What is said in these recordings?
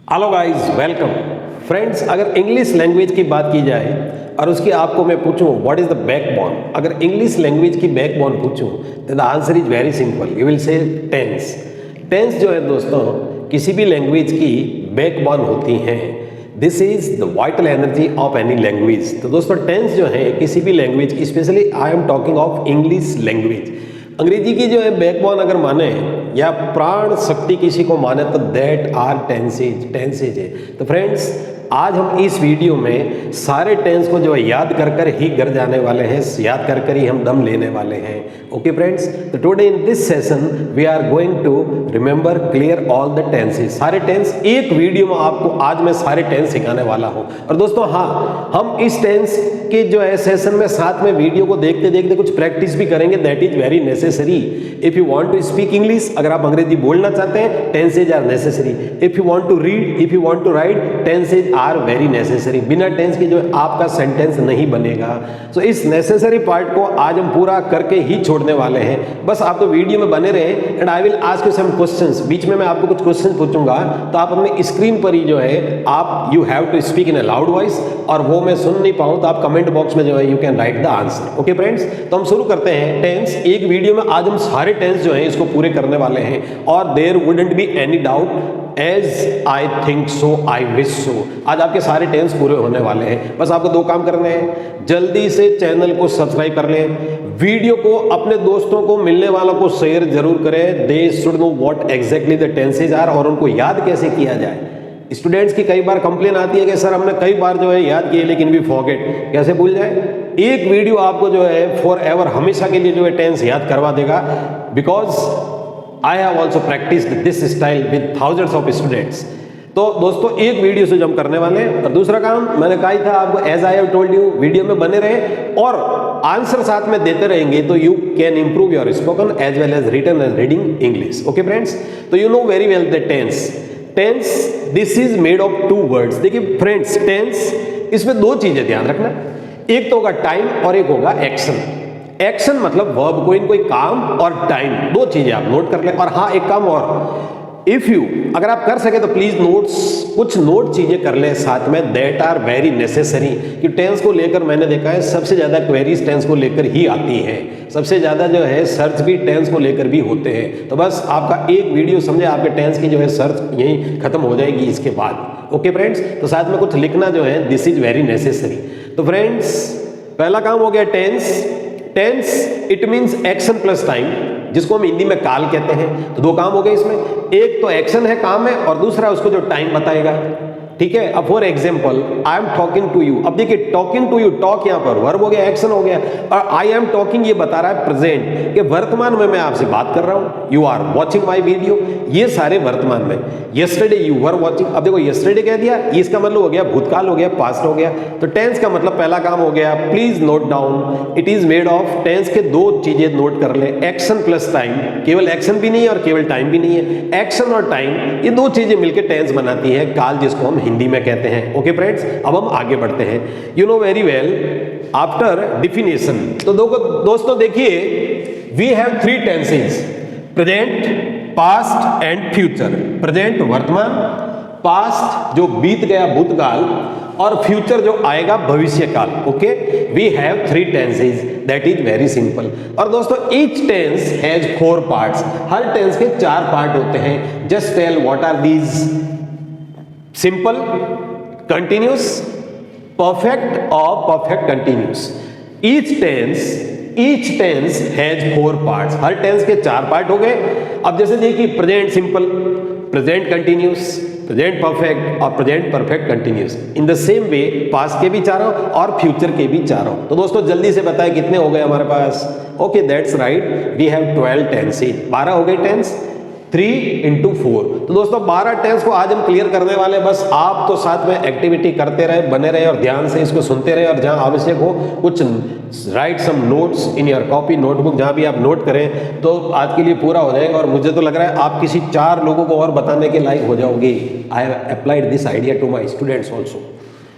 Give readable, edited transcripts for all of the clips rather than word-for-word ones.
Hello guys, welcome friends. अगर English language की बात की जाए और उसकी आपको मैं पूछूं व्हाट इज द बैकबोन, अगर इंग्लिश लैंग्वेज की बैकबोन पूछूं तो the answer is very simple, you will say tense. Tense जो है दोस्तों किसी भी लैंग्वेज की बैकबोन होती हैं। This is the vital energy of any language. तो दोस्तों टेंस जो है किसी भी language, specially I am talking of English language, अंग्रेजी की जो है बैकबोन अगर माने या प्राण शक्ति किसी को माने तो दैट आर टेंसेज है। तो फ्रेंड्स आज हम इस वीडियो में सारे टेंस को जो है याद कर कर ही घर जाने वाले हैं, याद कर कर ही हम दम लेने वाले हैं। ओके फ्रेंड्स, तो today in this session we are going to remember clear all the tenses. सारे टेंस एक वीडियो में आपको आज मैं सारे टेंस सिखाने वाला हूं। और दोस्तों हाँ, हम इस टेंस के जो है सेशन में साथ में वीडियो को देखते देखते कुछ प्रैक्टिस भी करेंगे, that is very necessary if you want to speak English. अगर आप अंग्रेजी बोलना चाहते हैं tenses are necessary. If you want to read, if you want to write, tenses are very necessary. बिना टेंस के जो है आपका सेंटेंस नहीं बनेगा। सो इस नेसेसरी पार्ट को आज हम पूरा करके ही छोड़ने वाले हैं। बस आप तो वीडियो में बने रहे and I will ask you some questions. बीच में मैं आपको कुछ क्वेश्चन पूछूंगा तो आप अपने स्क्रीन पर ही जो है आप you have to speak in a loud voice, और वो मैं सुन नहीं पाऊं तो आप कमेंट बॉक्स में जो है you can write the answer. Okay friends, तो हम शुरू करते हैं टेंस। एक वीडियो में आज हम सारे टेंस जो है इसको पूरे करने वाले हैं और there wouldn't be any doubt as I think so, I wish so. आज आपके सारे टेंस पूरे होने वाले हैं। बस आपको दो काम करने हैं, जल्दी से चैनल को सब्सक्राइब कर लें, वीडियो को अपने दोस्तों को, मिलने वालों को शेयर जरूर करें। They should know what exactly the tenses are, और उनको याद कैसे किया जाए। स्टूडेंट्स की कई बार कंप्लेन आती है कि सर हमने कई बार जो है याद किए लेकिन भी फॉरगेट, कैसे भूल जाए। एक वीडियो आपको जो है फॉर एवर हमेशा के लिए जो है टेंस याद करवा देगा, because I have also practiced this style with thousands of students। तो दोस्तों एक वीडियो से जो हम करने वाले हैं। और दूसरा काम मैंने कहा ही था आपको, as I have told you, video में बने रहे और आंसर साथ में देते रहेंगे तो you can improve your spoken as well as written and reading English. Okay friends, तो you know very well the tense. Tense this is made of two words. देखिए फ्रेंड्स, टेंस इसमें दो चीजें ध्यान रखना, एक तो होगा टाइम और एक होगा एक्शन। एक्शन मतलब वर्ब, कोई काम, और टाइम, दो चीजें आप नोट कर लें। और हाँ एक काम और, इफ यू अगर आप कर सके तो प्लीज नोट्स, कुछ नोट चीजें कर लें साथ में, दैट आर वेरी नेसेसरी। कि टेंस को लेकर मैंने देखा है सबसे ज्यादा क्वेरीज टेंस को लेकर ही आती है, सबसे ज्यादा जो है सर्च भी टेंस को लेकर भी होते हैं। तो बस आपका एक वीडियो समझे आपके टेंस की जो है सर्च यही खत्म हो जाएगी इसके बाद। ओके फ्रेंड्स, तो साथ में कुछ लिखना जो है दिस इज वेरी नेसेसरी। तो फ्रेंड्स पहला काम हो गया tense. Tense it means action plus time, जिसको हम हिंदी में काल कहते हैं। तो दो काम हो गए इसमें, एक तो एक्शन है, काम है, और दूसरा उसको जो टाइम बताएगा। ठीक है, अब for example I am talking to you. अब देखिए टॉकिंग टू यू, टॉक यहाँ पर वर्ब हो गया, एक्शन हो गया, और आई एम टॉकिंग ये बता रहा है प्रेजेंट, कि वर्तमान में मैं आपसे बात कर रहा हूँ। You are watching my video, ये सारे वर्तमान में। यस्टरडे यू वर वॉचिंग, अब देखो यस्टरडे कह दिया, इसका मतलब हो गया भूतकाल हो गया, पास्ट हो गया। तो टेंस का मतलब पहला काम हो गया, please note down, it is made of, tense के दो चीजें नोट कर ले, एक्शन प्लस टाइम। केवल एक्शन भी नहीं है और केवल टाइम भी नहीं है, एक्शन और टाइम ये दो चीजें मिलकर टेंस बनाती है काल, जिसको हम हिंदी में कहते हैं। ओके फ्रेंड्स, अब हम आगे बढ़ते हैं। You know very well after definition. तो दोस्तों देखिए we have three tenses, present, past and future. Present वर्तमान, पास्ट जो बीत गया भूतकाल, और फ्यूचर जो आएगा भविष्य काल। Okay, we have three tenses, that is very simple. और दोस्तों each tense has four parts, हर टेंस के चार पार्ट होते हैं। Just tell what are these. Simple, continuous, perfect और perfect continuous. Each tense has four parts, हर tense के चार पार्ट हो गए। अब जैसे देखिए present simple, present continuous, present perfect और present perfect continuous. In the same way past के भी चारों और फ्यूचर के भी चारों। तो दोस्तों जल्दी से बताएं कितने हो गए हमारे पास। Okay that's right, we have 12 tenses, 12 हो गए टेंस, 3 into 4। तो दोस्तों 12 टेंस को आज हम क्लियर करने वाले। बस आप तो साथ में एक्टिविटी करते रहे, बने रहे और ध्यान से इसको सुनते रहे, और जहां आवश्यक हो कुछ write some notes in your copy, notebook, जहां भी आप नोट करें तो आज के लिए पूरा हो जाएगा। और मुझे तो लग रहा है आप किसी 4 लोगों को और बताने के लायक हो जाओगे। I have applied this idea to my students also.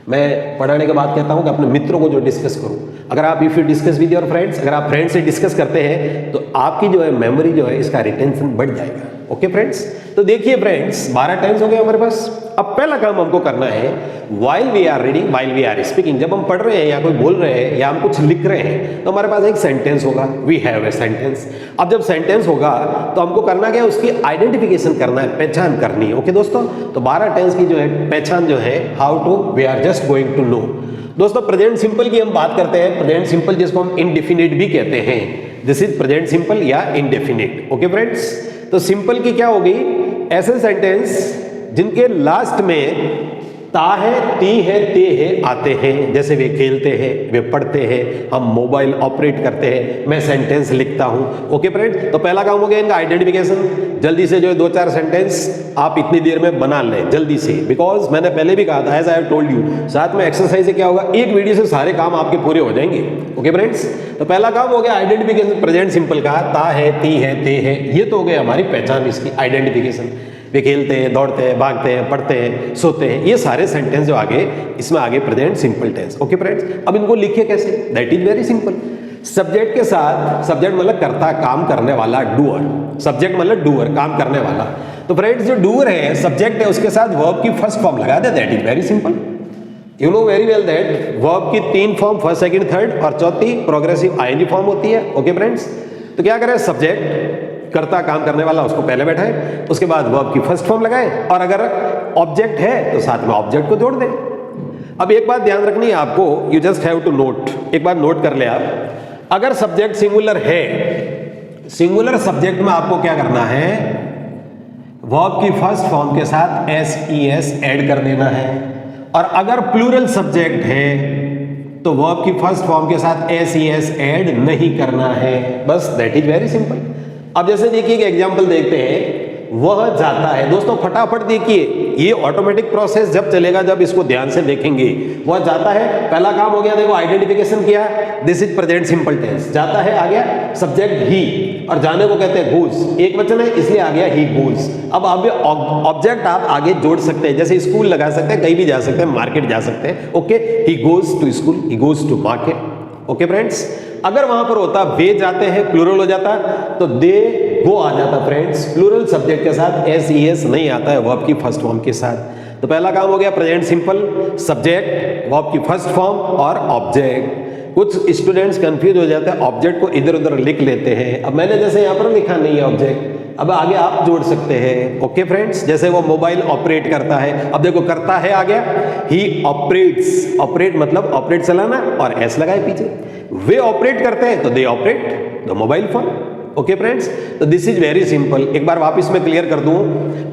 मैं पढ़ाने के बाद कहता हूं कि अपने मित्रों को जो डिस्कस करूं, अगर आप if you discuss with your friends, अगर आप फ्रेंड्स से डिस्कस करते हैं तो आपकी जो है मेमोरी जो है इसका रिटेंशन बढ़ जाएगा। ओके फ्रेंड्स, तो देखिए फ्रेंड्स 12 टेंस हो गए हमारे पास। अब पहला काम हमको करना है while we are reading, while we are speaking, जब हम पढ़ रहे हैं या कोई बोल रहे हैं या हम कुछ लिख रहे हैं तो हमारे पास एक सेंटेंस होगा, we have a sentence। अब जब सेंटेंस होगा तो हमको करना क्या है, उसकी आइडेंटिफिकेशन करना है, पहचान करनी है। ओके दोस्तों, तो 12 टेंस की जो है पहचान जो है, how to, we are just going to know. दोस्तों प्रेजेंट सिंपल की हम बात करते हैं, प्रेजेंट सिंपल जिसको हम इनडेफिनिट भी कहते हैं, दिस इज प्रेजेंट सिंपल या इनडेफिनिट। ओके फ्रेंड्स, तो सिंपल की क्या होगी, ऐसे सेंटेंस जिनके लास्ट में ता है, ती है, ते है आते हैं, जैसे वे खेलते हैं, वे पढ़ते हैं, हम मोबाइल ऑपरेट करते हैं, मैं सेंटेंस लिखता हूं। ओके फ्रेंड्स, तो पहला काम हो गया इनका आइडेंटिफिकेशन। जल्दी से जो है 2-4 सेंटेंस आप इतनी देर में बना लें जल्दी से, बिकॉज मैंने पहले भी कहा था, as I have told you, साथ में एक्सरसाइज से क्या होगा, एक वीडियो से सारे काम आपके पूरे हो जाएंगे। ओके फ्रेंड्स, तो पहला काम हो गया आइडेंटिफिकेशन प्रेजेंट सिंपल का, ता है, ती है, ते है, ये तो हो गया हमारी पहचान, इसकी आइडेंटिफिकेशन। वे खेलते हैं, दौड़ते हैं, भागते हैं, पढ़ते हैं, सोते हैं, ये सारे सेंटेंस जो आगे इसमें आगे present simple tense. Okay friends, अब इनको लिखिए कैसे, that is very simple. Subject के साथ, सब्जेक्ट मतलब करता, काम करने वाला, डूअर, सब्जेक्ट मतलब डूअर, काम करने वाला। तो फ्रेंड्स जो डूअर है, सब्जेक्ट है, उसके साथ वर्ब की फर्स्ट फॉर्म लगा दे, that is very simple. You know very well that verb की 3 फॉर्म, फर्स्ट, सेकंड, थर्ड, और चौथी प्रोग्रेसिव आईएनजी फॉर्म होती है। ओके फ्रेंड्स, तो क्या करें, सब्जेक्ट करता, काम करने वाला, उसको पहले बैठाए, उसके बाद वर्ब की फर्स्ट फॉर्म लगाए, और अगर ऑब्जेक्ट है तो साथ में ऑब्जेक्ट को जोड़ दें। अब एक बात ध्यान रखनी है आपको, you just have to note, एक बार नोट कर ले आप, अगर सब्जेक्ट सिंगुलर है, सिंगुलर सब्जेक्ट में आपको क्या करना है, वर्ब की फर्स्ट फॉर्म के साथ एस ऐड कर देना है, और अगर प्लूरल सब्जेक्ट है तो वर्ब की फर्स्ट फॉर्म के साथ एस ऐड नहीं करना है, बस, दैट इज वेरी सिंपल। अब जैसे देखिए कि एग्जांपल देखते हैं, वह जाता है। दोस्तों फटाफट देखिए, ये ऑटोमेटिक प्रोसेस जब चलेगा, जब इसको ध्यान से देखेंगे। वह जाता है, पहला काम हो गया, देखो आइडेंटिफिकेशन किया, this is present simple tense. जाता है आ गया सब्जेक्ट ही, और जाने को कहते हैं गोज, एक वचन है इसलिए आ गया ही गोज। अब ऑब्जेक्ट आप आगे जोड़ सकते हैं, जैसे स्कूल लगा सकते हैं, कहीं भी जा सकते हैं, मार्केट जा सकते हैं। Okay, he goes to school, he goes to market. Okay friends, अगर वहां पर होता वे जाते हैं, प्लूरल हो जाता तो दे गो आ जाता फ्रेंड्स, प्लूरल सब्जेक्ट के साथ एस नहीं आता है वर्ब की फर्स्ट फॉर्म के साथ। तो पहला काम हो गया प्रेजेंट सिंपल, सब्जेक्ट, वर्ब की फर्स्ट फॉर्म और ऑब्जेक्ट। कुछ स्टूडेंट्स कंफ्यूज हो जाते हैं, ऑब्जेक्ट को इधर उधर लिख लेते हैं। अब मैंने जैसे यहाँ पर लिखा नहीं है ऑब्जेक्ट, अब आगे आप जोड़ सकते हैं। ओके फ्रेंड्स, जैसे वो मोबाइल ऑपरेट करता है, अब देखो करता है आ गया, ही ऑपरेट्स, ऑपरेट मतलब ऑपरेट चलाना, और एस लगाए पीछे। वे ऑपरेट करते हैं तो they operate the mobile phone. Okay friends, तो दिस इज वेरी सिंपल। एक बार वापस मैं क्लियर कर दूं,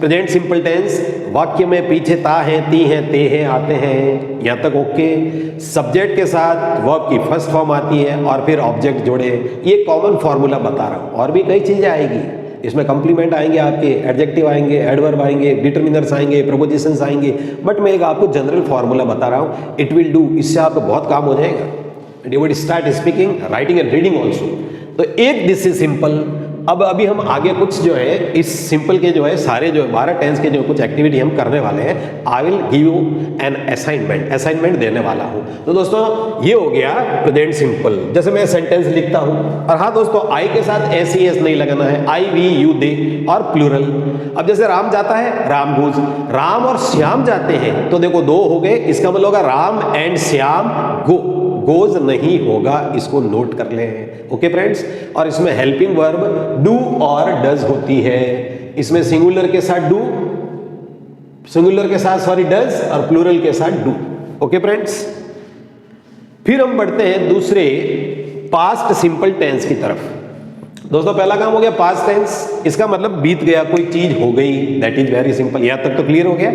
प्रेजेंट सिंपल टेंस, वाक्य में पीछे ता है, ती है, ते है आते हैं, यहां तक ओके। सब्जेक्ट के साथ वर्ब की फर्स्ट फॉर्म आती है और फिर ऑब्जेक्ट जोड़े, ये कॉमन फॉर्मूला बता रहा हूं। और भी कई चीजें आएगी इसमें, कंप्लीमेंट आएंगे आपके, एडजेक्टिव आएंगे, एडवर्ब आएंगे, डिटर्मिनर्स आएंगे, प्रपोजिशंस आएंगे, बट मैं एक आपको जनरल फॉर्मूला बता रहा हूं, इट विल डू, इससे आपको बहुत काम हो जाएगा। You would start speaking, writing and reading also। तो एक दिस इज सिंपल। अब अभी हम आगे कुछ जो है इस सिंपल के जो है सारे जो 12 टेंस के जो कुछ एक्टिविटी हम करने वाले हैं, I will give you an assignment देने वाला हूं। तो दोस्तों ये हो गया प्रेजेंट सिंपल, जैसे मैं सेंटेंस लिखता हूं, और हाँ दोस्तों आई के साथ एस नहीं लगाना है, आई, वी, यू, दे और प्लूरल। अब जैसे राम जाता है, राम गोज, राम और श्याम जाते हैं, तो देखो 2 हो गए, इसका मतलब होगा Ram and Shyam go, goes नहीं होगा, इसको नोट कर ले। ओके फ्रेंड्स, और इसमें हेल्पिंग वर्ब डू और डज होती है। इसमें सिंगुलर के साथ डू, सिंगुलर के साथ सॉरी डज, और प्लूरल के साथ डू। ओके फ्रेंड्स, फिर हम बढ़ते हैं दूसरे पास्ट सिंपल टेंस की तरफ। दोस्तों पहला काम हो गया पास्ट टेंस, इसका मतलब बीत गया, कोई चीज हो गई, दैट इज वेरी सिंपल। यहां तक तो क्लियर हो गया।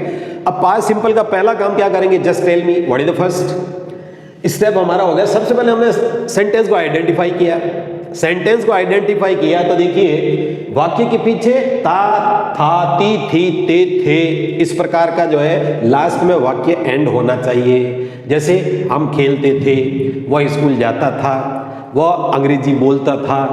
अब पास्ट सिंपल का पहला काम क्या करेंगे, just tell me what is the first step हमारा हो गया। सबसे पहले हमने सेंटेंस को आइडेंटिफाई किया। सेंटेंस को आइडेंटिफाई किया तो देखिए वाक्य के पीछे ता, था, ती, थी, ते, थे, इस प्रकार का जो है लास्ट में वाक्य एंड होना चाहिए। जैसे हम खेलते थे, वह स्कूल जाता था, वह अंग्रेजी बोलता था,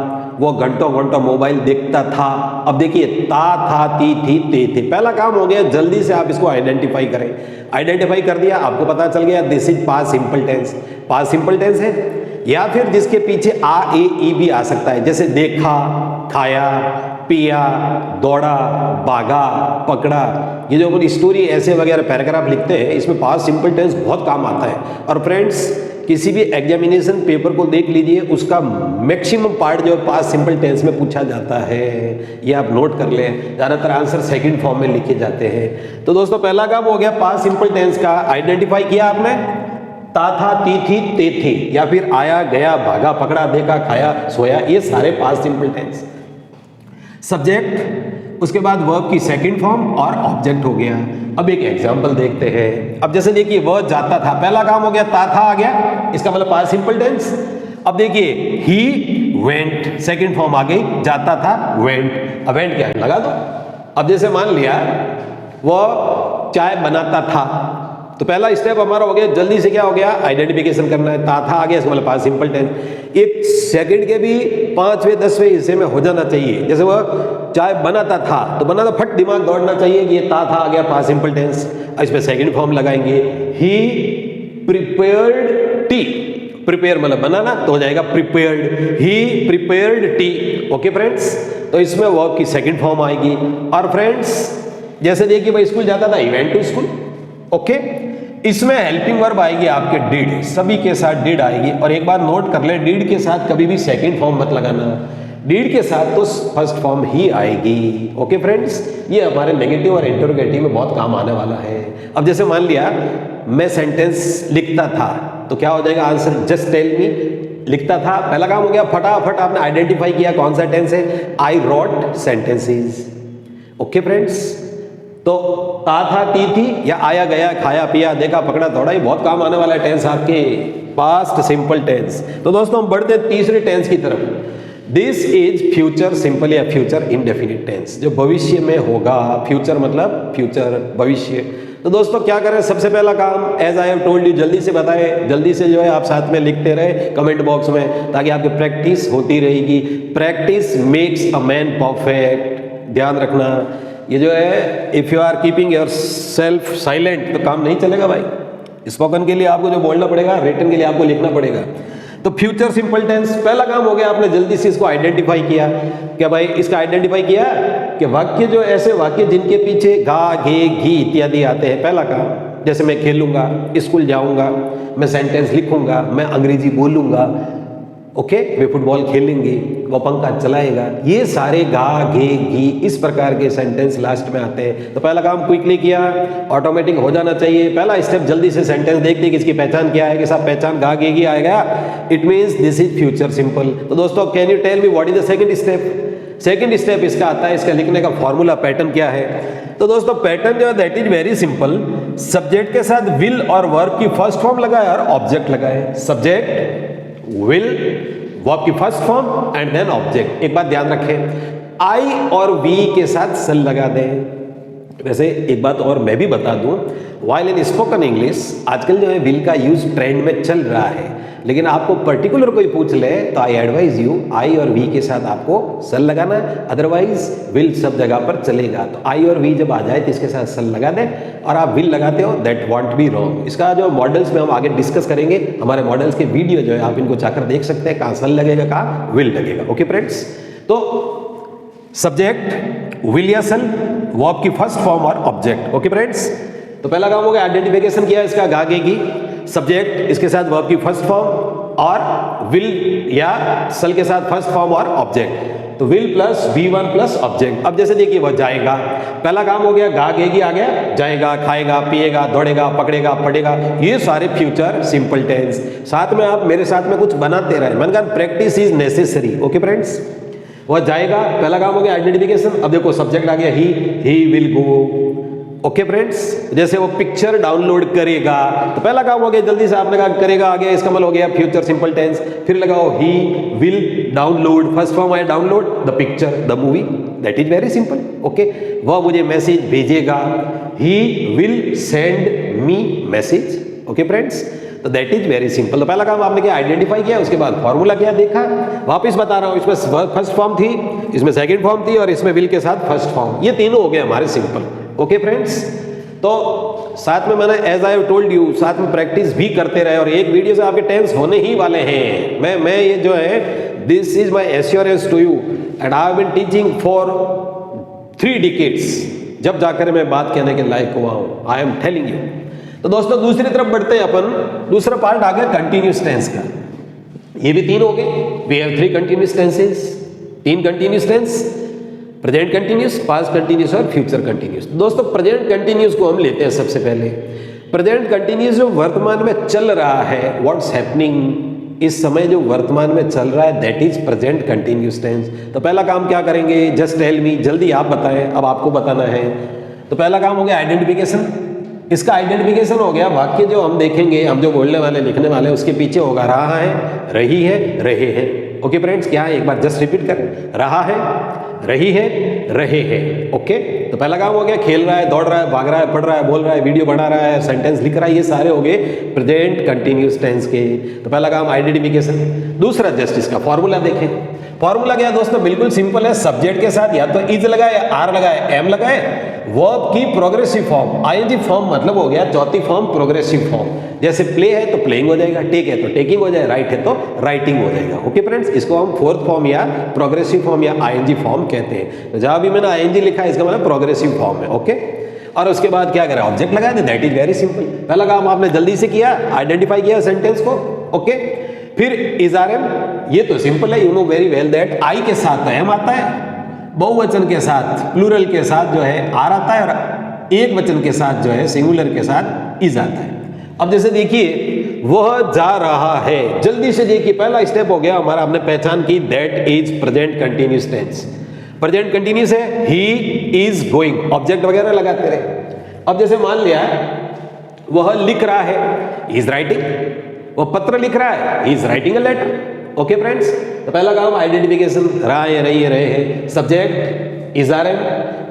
वह घंटों घंटों मोबाइल देखता था। अब देखिए ता, था, ती, थी, ते, थे, पहला काम हो गया, जल्दी से आप इसको आइडेंटिफाई करें। आइडेंटिफाई कर दिया, आपको पता चल गया this is past simple tense. Past simple tense है, या फिर जिसके पीछे आ, ए, ई भी आ सकता है, जैसे देखा, खाया, पिया, दौड़ा, भागा, पकड़ा, ये जो अपन स्टोरी ऐसे वगैरह पैराग्राफ लिखते हैं, इसमें पास्ट सिंपल टेंस बहुत काम आता है। और फ्रेंड्स, किसी भी एग्जामिनेशन पेपर को देख लीजिए, उसका मैक्सिमम पार्ट जो पास्ट सिंपल टेंस में पूछा जाता है, ये आप नोट कर लें। ज़्यादातर आंसर सेकंड फॉर्म में लिखे जाते हैं। तो दोस्तों, पहला काम हो गया पास्ट सिंपल टेंस का, आइडेंटिफाई किया आपने, ता था, ती थी, ते थे, या फिर आया, गया, भागा, पकड़ा, देखा, खाया, सोया, ये सारे पास्ट सिंपल टेंस। सब्जेक्ट, उसके बाद वर्ब की सेकंड फॉर्म और ऑब्जेक्ट हो गया। अब एक एग्जांपल देखते हैं। अब जैसे देखिए, वह जाता था, पहला काम हो गया, ता था आ गया, इसका मतलब पास्ट सिंपल टेंस। अब देखिए, ही वेंट, सेकंड फॉर्म आ गई, जाता था, वेंट। अब वेंट क्या है, लगा दो। अब जैसे मान लिया वह चाय बनाता था, तो पहला स्टेप हमारा हो गया, जल्दी से क्या हो गया, आइडेंटिफिकेशन करना है। ता था आ गया, इसका मतलब पास्ट सिंपल टेंस। एक सेकंड के भी 5वें 10वें हिस्से में हो जाना चाहिए। जैसे वह चाय बनाता था, तो बना तो फट दिमाग दौड़ना चाहिए कि ये ता था आ गया, पास्ट सिंपल टेंस। इसमें सेकंड फॉर्म लगाएंगे, ही प्रिपेयर्ड टी, प्रिपेयर मतलब बनाना, तो हो जाएगा प्रिपेयर्ड, ही प्रिपेयर्ड टी। ओके फ्रेंड्स, तो इसमें वर्ब की सेकंड फॉर्म आएगी। और फ्रेंड्स, जैसे देखिए भाई स्कूल जाता था, he went to school. Okay, इसमें हेल्पिंग वर्ब आएगी आपके डिड, सभी के साथ डिड आएगी। और एक बार नोट कर ले, डिड के साथ कभी भी सेकंड फॉर्म मत लगाना, डिड के साथ तो फर्स्ट फॉर्म ही आएगी। ओके फ्रेंड्स, ये हमारे नेगेटिव और इंटरोगेटिव में बहुत काम आने वाला है। अब जैसे मान लिया मैं सेंटेंस लिखता था, तो क्या हो जाएगा आंसर, जस्ट टेल मी। लिखता था, पहला काम हो गया, फटाफट आपने आइडेंटिफाई किया कौन सा टेंस है, I wrote sentences. Okay friends, तो ता था, ती थी, या आया, गया, खाया, पिया, देखा, पकड़ा, दौड़ा, ये बहुत काम आने वाला है टेंस आपके, पास्ट सिंपल टेंस। तो दोस्तों, हम बढ़ते हैं तीसरे टेंस की तरफ। दिस इज फ्यूचर सिंपल या फ्यूचर इंडेफिनिट टेंस, जो भविष्य में होगा। फ्यूचर मतलब फ्यूचर, भविष्य। तो दोस्तों क्या करें, सबसे पहला काम, as I have told you, जल्दी से बताएं, जल्दी से जो है आप साथ में लिखते रहे कमेंट बॉक्स में, ताकि आपकी प्रैक्टिस होती रहेगी। Practice makes a man perfect. ध्यान रखना, ये जो है, if you are keeping yourself silent, तो काम नहीं चलेगा भाई। स्पोकन के लिए आपको जो बोलना पड़ेगा, रिटन के लिए आपको लिखना पड़ेगा। तो फ्यूचर सिंपल टेंस, पहला काम हो गया, आपने जल्दी से इसको आइडेंटिफाई किया। क्या भाई, इसका आइडेंटिफाई किया कि वाक्य जो ऐसे वाक्य जिनके पीछे गा, घे, घी इत्यादि आते हैं, पहला काम। जैसे मैं खेलूंगा, स्कूल जाऊंगा, मैं सेंटेंस लिखूंगा, मैं अंग्रेजी बोलूंगा, ओके, वे फुटबॉल खेलेंगे, वो पंखा चलाएगा, ये सारे गा, घे, घी, इस प्रकार के सेंटेंस लास्ट में आते हैं। तो पहला काम क्विकली किया, ऑटोमेटिक हो जाना चाहिए। पहला स्टेप, जल्दी से सेंटेंस देखते कि इसकी पहचान क्या है, कि सब पहचान गा, घे, घी आएगा, it means this is future simple. तो दोस्तों, can you tell me what is the second step? Second step इसका आता है, इसका लिखने का फॉर्मूला, पैटर्न क्या है? तो दोस्तों, पैटर्न जो है that is very simple. Subject के साथ विल और वर्ब की फर्स्ट फॉर्म लगाए और ऑब्जेक्ट लगाए। सब्जेक्ट, विल, वर्ब की first form and then object. एक बात ध्यान रखें, आई और वी के साथ सल लगा दें। वैसे एक बात और मैं भी बता दूं, व्हाइल इन स्पोकन इंग्लिश आजकल जो है विल का यूज ट्रेंड में चल रहा है, लेकिन आपको पर्टिकुलर कोई पूछ ले तो आई एडवाइज यू आई और वी के साथ आपको सल लगाना है, अदरवाइज विल सब जगह पर चलेगा। तो आई और वी जब आ जाए तो इसके साथ सल लगा दें, और आप विल लगाते हो दैट वॉन्ट बी रॉन्ग। इसका जो मॉडल्स में हम आगे डिस्कस करेंगे, हमारे मॉडल्स के वीडियो जो है आप इनको जाकर देख सकते हैं, कहाँ सल लगेगा, कहाँ विल लगेगा। ओके फ्रेंड्स, तो सब्जेक्ट, विल या सल, वर्ब की फर्स्ट फॉर्म और ऑब्जेक्ट। ओके फ्रेंड्स, तो पहला काम हो गया, आइडेंटिफिकेशन किया इसका, गागेगी, सब्जेक्ट, इसके साथ वर्ब की फर्स्ट फॉर्म, और विल या सल के साथ फर्स्ट फॉर्म और ऑब्जेक्ट। तो will plus V1 plus object. अब जैसे देखिए, वह जाएगा, पहला काम हो गया, गागेगी आ गया, जाएगा, खाएगा, पिएगा, दौड़ेगा, पकड़ेगा, पढ़ेगा, ये सारे फ्यूचर सिंपल टेंस। साथ में आप मेरे साथ में कुछ बनाते रहे, मैंने कहा practice is necessary. Okay friends, वह जाएगा, पहला काम हो गया आइडेंटिफिकेशन। अब देखो सब्जेक्ट आ गया, he will go. Okay friends, जैसे वो पिक्चर डाउनलोड करेगा, तो पहला काम हो गया, जल्दी से आपने कहा करेगा आ गया, इसका मतलब हो गया फ्यूचर सिंपल टेंस। फिर लगाओ he will download, first form आया download the picture, the movie, that is very simple. Okay, वह मुझे मैसेज भेजेगा, he will send me message. Okay friends, तो दैट इज वेरी सिंपल। तो पहला काम आपने क्या, आइडेंटिफाई किया, उसके बाद फॉर्मूला क्या देखा, वापस बता रहा हूं, इसमें फर्स्ट फॉर्म थी, इसमें सेकंड फॉर्म थी, और इसमें विल के साथ फर्स्ट फॉर्म, ये तीनों हो गए हमारे सिंपल। ओके फ्रेंड्स, तो साथ में मैंने as I have told you, साथ में प्रैक्टिस भी करते रहे, और एक वीडियो से आपके टेंस होने ही वाले हैं। मैं ये जो है, this is my assurance to you and I have been teaching for 3 decades, जब जाकर मैं बात कहने के लायक हुआ हूं, आई एम टेलिंग यू। तो दोस्तों दूसरी तरफ बढ़ते हैं अपन, दूसरा पार्ट आ गया कंटिन्यूस टेंस का। ये भी 3 हो गए, we have 3 continuous tenses, 3 continuous tense, present continuous, past continuous और फ्यूचर कंटिन्यूस। दोस्तों प्रेजेंट कंटिन्यूस को हम लेते हैं सबसे पहले। प्रेजेंट कंटिन्यूस जो वर्तमान में चल रहा है, व्हाट्स हैपनिंग, इस समय जो वर्तमान में चल रहा है, that is present continuous tense. तो पहला काम क्या करेंगे, जस्ट टेल मी, जल्दी आप बताएं, अब आपको बताना है। तो पहला काम हो गया आइडेंटिफिकेशन। इसका आइडेंटिफिकेशन हो गया, वाक्य जो हम देखेंगे, हम जो बोलने वाले लिखने वाले, उसके पीछे होगा रहा है, रही है, रहे हैं। ओके फ्रेंड्स, क्या है, एक बार जस्ट रिपीट करें, रहा है, रही है, रहे हैं। ओके, तो पहला काम हो गया, खेल रहा है, दौड़ रहा है, भाग रहा है, पढ़ रहा है, बोल रहा है, वीडियो बना रहा है, सेंटेंस लिख रहा है, ये सारे हो गए प्रेजेंट कंटिन्यूस टेंस के। तो पहला काम आइडेंटिफिकेशन। दूसरा जस्ट इसका फॉर्मूला देखें। फॉर्मूला क्या है दोस्तों, बिल्कुल सिंपल है, सब्जेक्ट के साथ या तो इज लगाए, आर लगाए, एम लगाए, वर्ब की प्रोग्रेसिव फॉर्म, आईएनजी फॉर्म मतलब हो गया चौथी फॉर्म प्रोग्रेसिव फॉर्म। जैसे प्ले है तो प्लेइंग हो जाएगा, टेक है तो टेकिंग हो जाएगा, राइट है तो राइटिंग हो जाएगा। ओके फ्रेंड्स, इसको हम फोर्थ फॉर्म या प्रोग्रेसिव फॉर्म या आईएनजी फॉर्म कहते हैं। तो जहां भी मैंने आईएनजी लिखा है इसका मतलब प्रोग्रेसिव फॉर्म है। ओके, और उसके बाद क्या करें, ऑब्जेक्ट लगाए, दैट इज वेरी सिंपल। पहला काम आपने जल्दी से किया, आइडेंटिफाई किया सेंटेंस को। ओके, फिर इज आर एम, ये तो सिंपल है, you know very well that I के साथ एम आता है, बहुवचन के साथ प्लूरल के साथ जो है आर आता है, और एक वचन के साथ जो है सिंगुलर के साथ इज आता है। अब जैसे देखिए, वह जा रहा है, जल्दी से देखिए, पहला स्टेप हो गया हमारा, हमने पहचान की, that is present continuous tense. Present continuous है, ही इज गोइंग, ऑब्जेक्ट वगैरह लगाते रहे। अब जैसे मान लिया वह लिख रहा है, इज राइटिंग, वो पत्र लिख रहा है, is writing a letter. Okay friends, तो पहला काम आइडेंटिफिकेशन, रहा है, रही है, रहे हैं, subject is are am,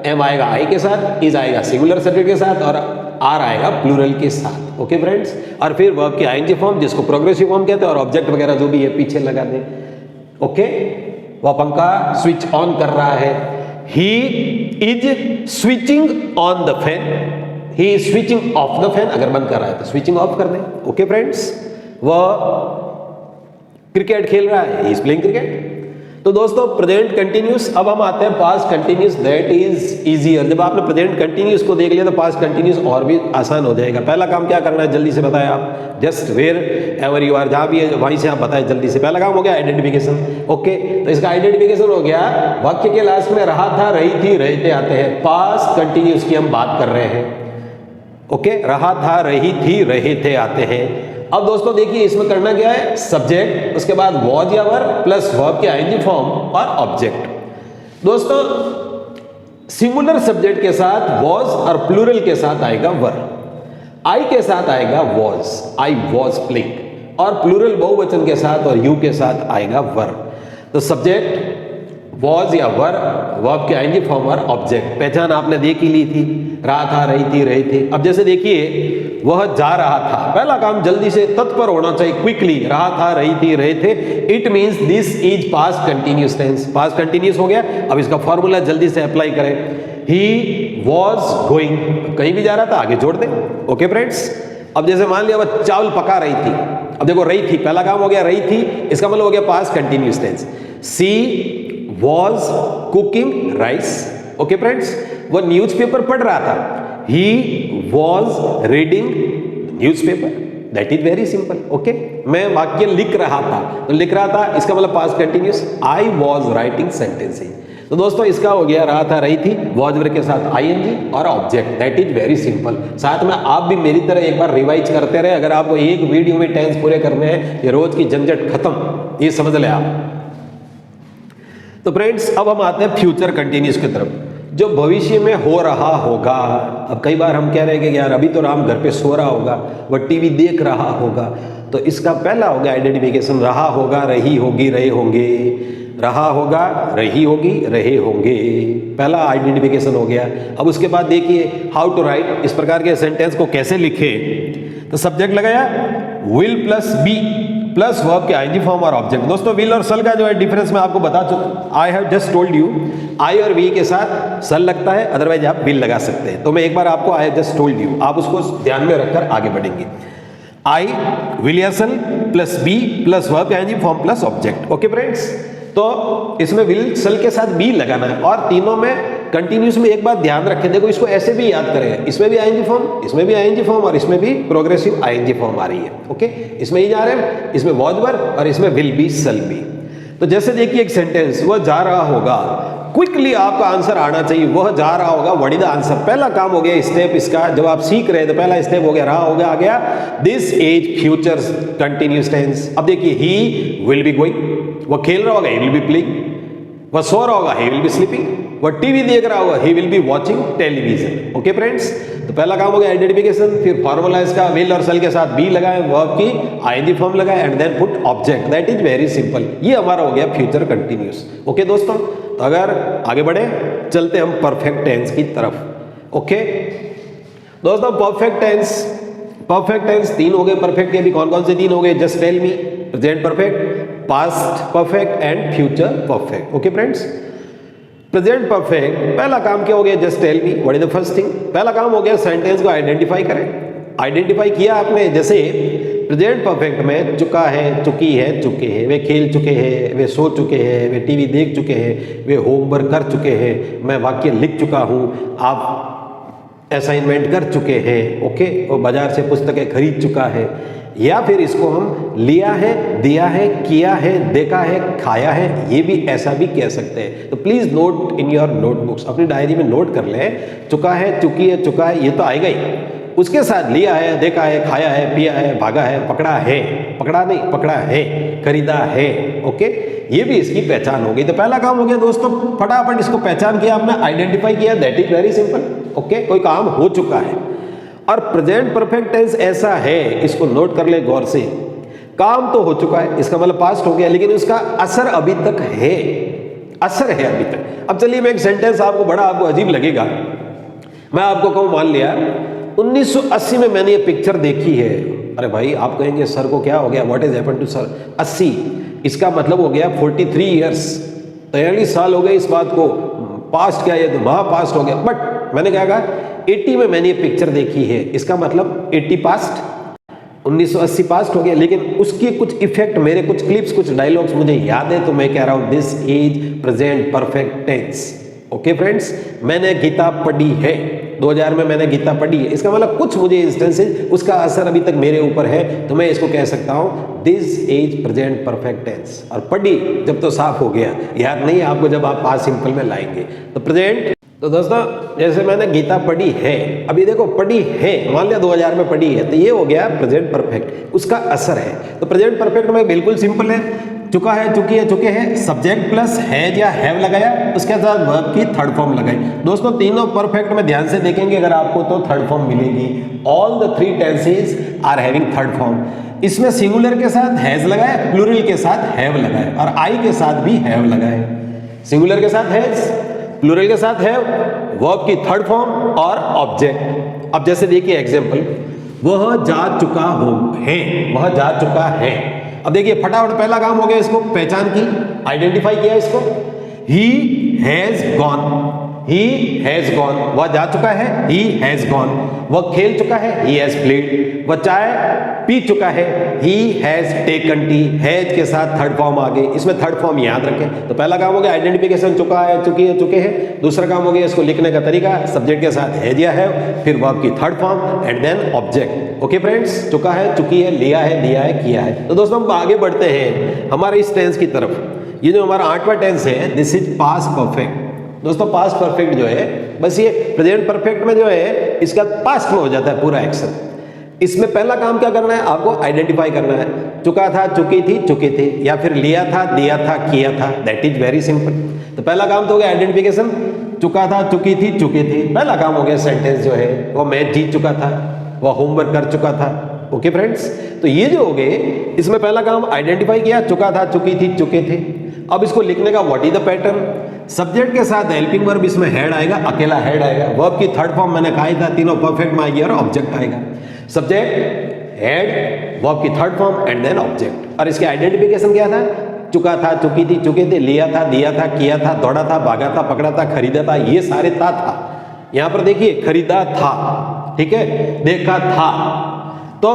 am आएगा आई के साथ, इज आएगा सिंगुलर सब्जेक्ट के साथ, और आर आएगा प्लूरल के साथ। ओके फ्रेंड्स, और फिर वर्ब की आईएनजी फॉर्म जिसको प्रोग्रेसिव फॉर्म कहते हैं, और ऑब्जेक्ट वगैरह जो भी है पीछे लगा दें। ओके, वह पंखा स्विच ऑन कर रहा है, he is switching on the fan, he is switching off the fan, अगर बंद कर रहा है तो स्विचिंग ऑफ कर दें। ओके फ्रेंड्स, वह क्रिकेट खेल रहा है, ही इज प्लेइंग क्रिकेट। तो दोस्तों प्रेजेंट कंटिन्यूस, अब हम आते हैं past continuous, that is easier. जब आपने प्रेजेंट कंटिन्यूस को देख लिया तो पास्ट कंटिन्यूस और भी आसान हो जाएगा। पहला काम क्या करना है, जल्दी से बताएं आप, just wherever you are, जहां भी है वहीं से आप बताएं जल्दी से। पहला काम हो गया आइडेंटिफिकेशन। ओके, तो इसका आइडेंटिफिकेशन हो गया, वाक्य के लास्ट में रहा था, रही थी, रहते आते हैं, पास्ट कंटिन्यूस की हम बात कर रहे हैं। ओके, रहा था, रही थी, रहे थे आते हैं। अब दोस्तों देखिए, इसमें करना क्या है, सब्जेक्ट, उसके बाद वॉज या वर प्लस वर्ब के आईएनजी फॉर्म और ऑब्जेक्ट। दोस्तों सिंगुलर सब्जेक्ट के साथ वॉज और प्लूरल के साथ आएगा वर, आई के साथ आएगा वॉज, आई वॉज प्लेइंग, और प्लूरल बहुवचन के साथ और यू के साथ आएगा वर। तो सब्जेक्ट वॉज या वर, वर्ब के आईएनजी फॉर्म और ऑब्जेक्ट, पहचान आपने देख ही ली थी, रहा था, रही थी, रहे थे। अब जैसे देखिए, वह जा रहा था, पहला काम जल्दी से तत्पर होना चाहिए, क्विकली, रहा था, रही थी, रहे थे, it means this is past continuous tense, past continuous हो गया। अब इसका फॉर्मूला जल्दी से अप्लाई करें, ही वॉज गोइंग, कहीं भी जा रहा था, आगे जोड़ दें। ओके फ्रेंड्स, अब जैसे मान लिया वह चावल पका रही थी, अब देखो रही थी, पहला काम हो गया रही थी, इसका मतलब हो गया past continuous tense, she was cooking rice. Okay friends, वो न्यूज़पेपर पढ़ रहा था, he was reading newspaper, that is very simple. Okay, मैं वाक्य लिख रहा था, तो लिख रहा था इसका मतलब past continuous, I was writing sentences. तो दोस्तों इसका हो गया, रहा था, रही थी, वॉज वर्ब के साथ आईएनजी और object, that is very simple. साथ में आप भी मेरी तरह एक बार रिवाइज करते रहे, अगर आपको एक वीडियो में टेंस पूरे करने हैं, ये रोज की झंझट खत्म, ये समझ ले आप। तो फ्रेंड्स अब हम आते हैं फ्यूचर कंटिन्यूस की तरफ, जो भविष्य में हो रहा होगा। अब कई बार हम कह रहे हैं कि यार अभी तो राम घर पे सो रहा होगा, वह टीवी देख रहा होगा, तो इसका पहला हो गया आइडेंटिफिकेशन, रहा होगा, रही होगी, रहे होंगे, रहा होगा, रही होगी, रहे होंगे, पहला आइडेंटिफिकेशन हो गया। अब उसके बाद देखिए हाउ टू राइट, इस प्रकार के सेंटेंस को कैसे लिखे। तो सब्जेक्ट लगाया will plus be plus verb के आईएनजी फॉर्म और ऑब्जेक्ट। दोस्तों विल और सल का जो है डिफरेंस मैं आपको बता चुका, I have just told you, I और वी के साथ सल लगता है, अदरवाइज आप विल लगा सकते हैं। तो मैं एक बार आपको आई हैव जस्ट टोल्ड यू, आप उसको ध्यान में रखकर आगे बढ़ेंगे। आई विल या shall plus be plus verb के ING form plus object. Okay friends, तो इसमें विल सल के साथ बी लगाना है, और तीनों में कंटिन्यूस में एक बात ध्यान रखें, देखो इसको ऐसे भी याद करें, इसमें भी आईएनजी फॉर्म, इसमें भी आईएनजी फॉर्म, और इसमें भी प्रोग्रेसिव आईएनजी फॉर्म आ रही है। ओके, इसमें ही जा रहे हैं, इसमें वॉज वर्ब और इसमें विल बी सल बी। तो जैसे देखिए एक सेंटेंस, वह जा रहा होगा, क्विकली आपका आंसर आना चाहिए, वह जा रहा होगा, व्हाट इज द आंसर। पहला काम हो गया स्टेप इसका, जब आप सीख रहे हैं तो पहला स्टेप हो गया, रहा हो गया, आ गया this as future continuous tense. अब देखिए ही विल बी गोइंग, वह खेल रहा होगा, ही विल बी प्लेइंग, वह सो रहा होगा, ही विल बी स्लीपिंग, वह टीवी देख रहा होगा, he will be watching television. Okay friends, तो पहला काम हो गया आइडेंटिफिकेशन, फिर फॉर्मूला इसका विल और सल के साथ बी लगाए, वर्ब की आईएनजी फॉर्म लगाए, and then put object, that is very simple. ये हमारा हो गया फ्यूचर कंटिन्यूस। ओके दोस्तों, तो अगर आगे बढ़े, चलते हम परफेक्ट टेंस की तरफ। ओके दोस्तों, परफेक्ट टेंस तीन हो गए परफेक्ट के, अभी कौन कौन से तीन हो गए, just tell me. Present perfect, past perfect and future perfect. Okay friends, present perfect पहला काम क्या हो गया, just tell me what is the first thing. पहला काम हो गया सेंटेंस को आइडेंटिफाई करें। आइडेंटिफाई किया आपने, जैसे प्रेजेंट परफेक्ट में चुका है, चुकी है, चुके हैं, वे खेल चुके हैं, वे सो चुके हैं, वे टीवी देख चुके हैं, वे होमवर्क कर चुके हैं, मैं वाक्य लिख चुका हूँ, आप असाइनमेंट कर चुके हैं। ओके, और बाजार से पुस्तकें खरीद चुका है। या फिर इसको हम लिया है, दिया है, किया है, देखा है, खाया है, ये भी ऐसा भी कह सकते हैं। तो please note in your notebooks, अपनी डायरी में नोट कर लें, चुका है, चुकी है, चुका है, ये तो आएगा ही, उसके साथ लिया है, देखा है, खाया है, पिया है, भागा है, पकड़ा है, पकड़ा नहीं पकड़ा है, खरीदा है। ओके, ये भी इसकी पहचान हो गई। तो पहला काम हो गया दोस्तों, फटाफट इसको पहचान किया आपने, आइडेंटिफाई किया, that is very simple. Okay, कोई काम हो चुका है। और प्रेजेंट परफेक्ट टेंस ऐसा है, इसको नोट कर ले गौर से, काम तो हो चुका है, इसका मतलब पास्ट हो गया, लेकिन उसका असर अभी तक है, असर है अभी तक। अब चलिए मैं एक सेंटेंस आपको बड़ा आपको अजीब लगेगा, मैं आपको कहूँ, मान लिया 1980 में मैंने ये पिक्चर देखी है। अरे भाई, आप कहेंगे सर को क्या हो गया, what is happened to sir. 80, इसका मतलब हो गया 43 ईयर्स, 43 साल हो गए इस बात को, पास्ट क्या, ये तो महा पास्ट हो गया। बट मैंने क्या कहा, 80 में मैंने ये पिक्चर देखी है, इसका मतलब 80 पास्ट, 1980 पास्ट हो गया, लेकिन उसकी कुछ इफेक्ट, मेरे कुछ क्लिप्स, कुछ डायलॉग्स मुझे याद है, तो मैं कह रहा हूं this is present perfect tense. Okay friends, मैंने गीता पढ़ी है, 2000 में मैंने गीता पढ़ी है, इसका मतलब कुछ मुझे इंस्टेंसेस, उसका असर अभी तक मेरे ऊपर है, तो मैं इसको कह सकता हूं this is present perfect tense. और पढ़ी जब तो साफ हो गया, याद नहीं आपको जब आप पास्ट सिंपल में लाएंगे, तो प्रेजेंट। तो दोस्तों, जैसे मैंने गीता पढ़ी है, अभी देखो पढ़ी है, मान लिया 2000 में पढ़ी है, तो ये हो गया प्रेजेंट परफेक्ट, उसका असर है। तो प्रेजेंट परफेक्ट में बिल्कुल सिंपल है, चुका है, चुकी है, चुके हैं, सब्जेक्ट प्लस हैज या हैव लगाया, उसके साथ वर्ब की थर्ड फॉर्म लगाई। दोस्तों, तीनों परफेक्ट में ध्यान से देखेंगे अगर आपको, तो थर्ड फॉर्म मिलेगी। All the 3 tenses are having third form. इसमें सिंगुलर के साथ हैज लगाया, प्लूरल के साथ हैव लगाया, और आई के साथ भी हैव लगाया। सिंगुलर के साथ हैज, प्लूरल के साथ हैव, वर्ब की थर्ड फॉर्म और ऑब्जेक्ट। अब जैसे देखिए एग्जांपल, वह जा चुका हो है, वह जा चुका है। अब देखिए फटाफट पहला काम हो गया, इसको पहचान की, आइडेंटिफाई किया इसको, he has gone, he has gone, वह जा चुका है, ही हैज गॉन, वह खेल चुका है, ही हैज प्लेड, वह चाय पी चुका है, he has taken T, has के साथ थर्ड फॉर्म आ गई, इसमें थर्ड फॉर्म याद रखें। तो पहला काम हो गया आइडेंटिफिकेशन, चुका है, चुकी है, चुके हैं। दूसरा काम हो गया इसको लिखने का तरीका, सब्जेक्ट के साथ हैज या हैव, फिर वर्ब की third form and then object. Okay friends, चुका है, चुकी है, लिया है, दिया है, किया है। तो दोस्तों, हम आगे बढ़ते हैं हमारे इस टेंस की तरफ। ये जो हमारा 8वां टेंस है, दिस इज पास्ट परफेक्ट। दोस्तों, पास्ट परफेक्ट जो है, बस ये प्रेजेंट परफेक्ट में जो है, इसका पास्ट में हो जाता है पूरा एक्शन। इसमें पहला काम क्या करना है, आपको आइडेंटिफाई करना है, चुका था, चुकी थी, चुके थे, या फिर लिया था, दिया था, किया था, दैट इज वेरी सिंपल। तो पहला काम तो हो गया आइडेंटिफिकेशन, चुका था, चुकी थी, चुके थे। पहला काम हो गया सेंटेंस जो है, वो मैच जीत चुका था, वह होमवर्क कर चुका था। ओके फ्रेंड्स, तो ये जो हो गए, इसमें पहला काम आइडेंटिफाई किया, चुका था, चुकी थी, चुके थे। अब इसको लिखने का what is the pattern, subject के साथ हेल्पिंग वर्ब, इसमें हेड आएगा, अकेला हेड आएगा, वर्ब की थर्ड फॉर्म मैंने कहा था, तीनों परफेक्ट में आएगी, और ऑब्जेक्ट आएगा, सब्जेक्ट, हेड, वर्ब की third form and then object. और इसके आइडेंटिफिकेशन क्या था, चुका था, चुकी थी, चुके थे, लिया था, दिया था, किया था, दौड़ा था, भागा था, पकड़ा था, खरीदा था, ये सारे था। यहां पर देखिए खरीदा था, ठीक है, देखा था। तो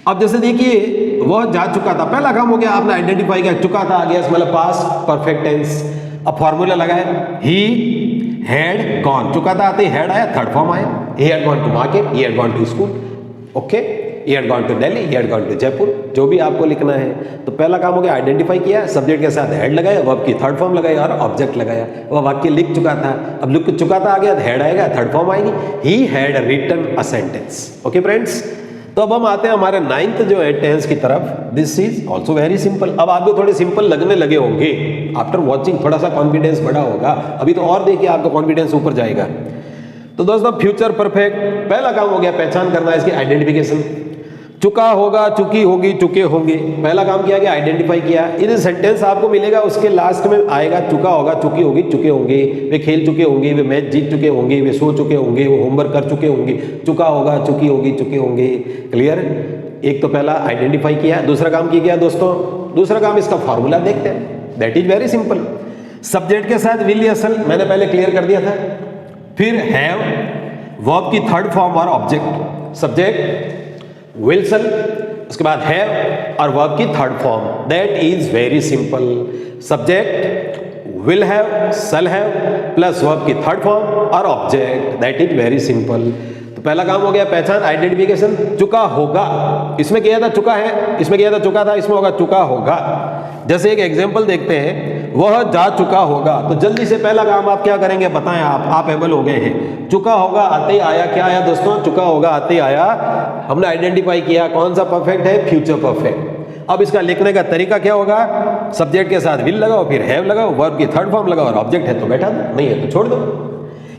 अब जैसे देखिए वह जा चुका था, पहला काम हो गया, आपने आइडेंटिफाई किया, चुका था आ गया, मतलब पास्ट परफेक्ट टेंस। अब फॉर्मूला लगाया, ही हैड गॉन, चुका था आते हैड आया, थर्ड फॉर्म आया, he had gone to market, he had gone to school, okay, he had gone to Delhi, he had gone to Jaipur, जो भी आपको लिखना है। तो पहला काम हो गया आइडेंटिफाई किया, सब्जेक्ट के साथ हैड लगाया, वर्ब की थर्ड फॉर्म लगाया और ऑब्जेक्ट लगाया। वह वाक्य लिख चुका था, अब लिख चुका था आ गया, हैड आएगा, थर्ड फॉर्म आएगी, he had written a sentence. Okay friends, तो अब हम आते हैं हमारे 9th जो है टेंस की तरफ। This is also very simple. अब आपको थोड़े सिंपल लगने लगे होंगे आफ्टर वॉचिंग, थोड़ा सा कॉन्फिडेंस बढ़ा होगा, अभी तो और देखिए आपका कॉन्फिडेंस ऊपर जाएगा। तो दोस्तों फ्यूचर परफेक्ट, पहला काम हो गया पहचान करना, इसकी आइडेंटिफिकेशन। चुका होगा, चुकी होगी, चुके होंगे, पहला काम किया गया आइडेंटिफाई किया। ये सेंटेंस आपको मिलेगा उसके लास्ट में आएगा चुका होगा, चुकी होगी, चुके होंगे, वे खेल चुके होंगे, वे मैच जीत चुके होंगे, वे सो चुके होंगे, वो होमवर्क कर चुके होंगे, चुका होगा, चुकी होगी, चुके होंगे। क्लियर? एक तो पहला आइडेंटिफाई किया, दूसरा काम किया गया दोस्तों, दूसरा काम इसका फॉर्मूला देखते हैं, that is very simple. Subject के साथ विल या सल, मैंने पहले क्लियर कर दिया था। फिर हैव, वर्ब की थर्ड फॉर्म और ऑब्जेक्ट, सब्जेक्ट विल सल, उसके बाद हैव और वर्ब की third form, that is very simple. Subject will have, सल हैव प्लस वर्ब की थर्ड फॉर्म और object, that is very simple. तो पहला काम हो गया पहचान, आइडेंटिफिकेशन। चुका होगा, इसमें किया था चुका है, इसमें किया था चुका था, इसमें होगा चुका होगा। जैसे एक एग्जांपल देखते हैं, वह जा चुका होगा, तो जल्दी से पहला काम आप क्या करेंगे बताएं, आप एबल हो गए हैं। चुका होगा आते ही आया, क्या आया दोस्तों, चुका होगा आते ही आया, हमने आइडेंटिफाई किया कौन सा परफेक्ट है, फ्यूचर परफेक्ट। अब इसका लिखने का तरीका क्या होगा, सब्जेक्ट के साथ विल लगाओ, फिर हैव लगाओ, वर्ब की थर्ड फॉर्म लगाओ और ऑब्जेक्ट है तो बैठा दो, नहीं है तो छोड़ दो।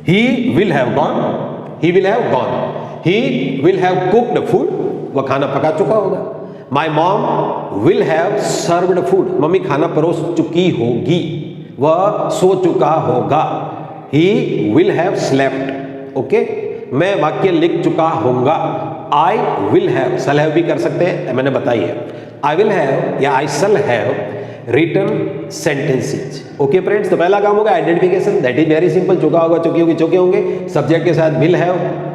ही will have gone, he will have gone, he will have cooked food, वह खाना पका चुका होगा। My mom will have served food, mummy खाना परोस चुकी होगी, वह सो चुका होगा। He will have slept, okay, मैं वाक्य लिख चुका होऊंगा। आई विल हैव, सल हैव भी कर सकते हैं, मैंने बताई है। आई विल हैव या I shall have written sentences. Okay friends, तो पहला काम होगा identification, that is very simple. चुका होगा, चुकी होगी, चुके होंगे, सब्जेक्ट के साथ विल हैव